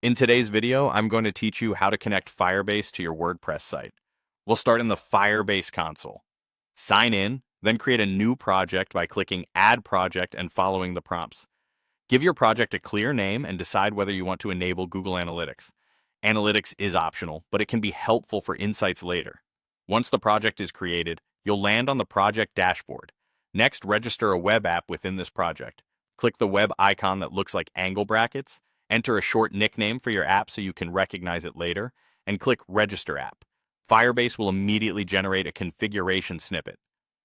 In today's video, I'm going to teach you how to connect Firebase to your WordPress site. We'll start in the Firebase console. Sign in, then create a new project by clicking Add Project and following the prompts. Give your project a clear name and decide whether you want to enable Google Analytics. Analytics is optional, but it can be helpful for insights later. Once the project is created, you'll land on the project dashboard. Next, register a web app within this project. Click the web icon that looks like angle brackets. Enter a short nickname for your app so you can recognize it later, and click Register App. Firebase will immediately generate a configuration snippet.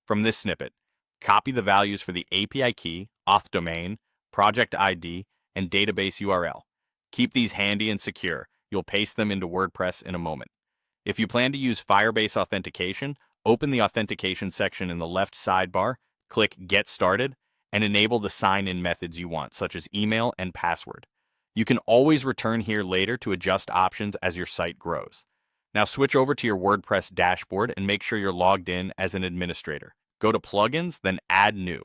From this snippet, copy the values for the API key, auth domain, project ID, and database URL. Keep these handy and secure. You'll paste them into WordPress in a moment. If you plan to use Firebase authentication, open the authentication section in the left sidebar, click Get Started, and enable the sign-in methods you want, such as email and password. You can always return here later to adjust options as your site grows. Now switch over to your WordPress dashboard and make sure you're logged in as an administrator. Go to Plugins, then Add New.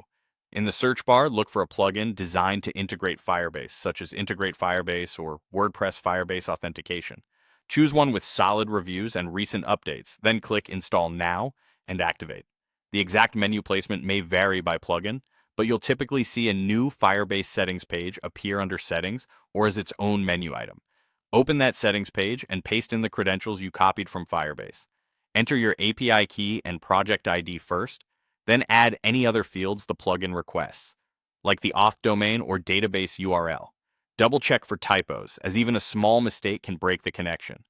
In the search bar, look for a plugin designed to integrate Firebase, such as Integrate Firebase or WordPress Firebase Authentication. Choose one with solid reviews and recent updates, then click Install Now and activate. The exact menu placement may vary by plugin, but you'll typically see a new Firebase settings page appear under Settings or as its own menu item. Open that settings page and paste in the credentials you copied from Firebase. Enter your API key and project ID first, then add any other fields the plugin requests, like the auth domain or database URL. Double check for typos, as even a small mistake can break the connection.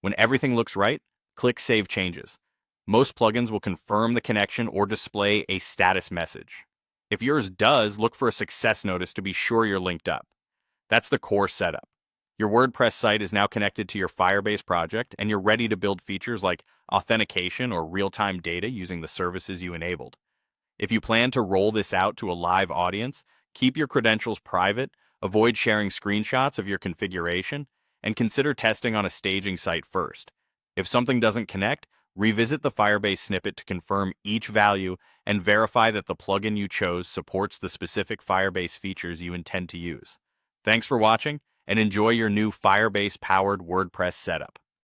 When everything looks right, click Save Changes. Most plugins will confirm the connection or display a status message. If yours does, look for a success notice to be sure you're linked up. That's the core setup. Your WordPress site is now connected to your Firebase project, and you're ready to build features like authentication or real-time data using the services you enabled. If you plan to roll this out to a live audience, keep your credentials private, avoid sharing screenshots of your configuration, and consider testing on a staging site first. If something doesn't connect, revisit the Firebase snippet to confirm each value and verify that the plugin you chose supports the specific Firebase features you intend to use. Thanks for watching, and enjoy your new Firebase-powered WordPress setup.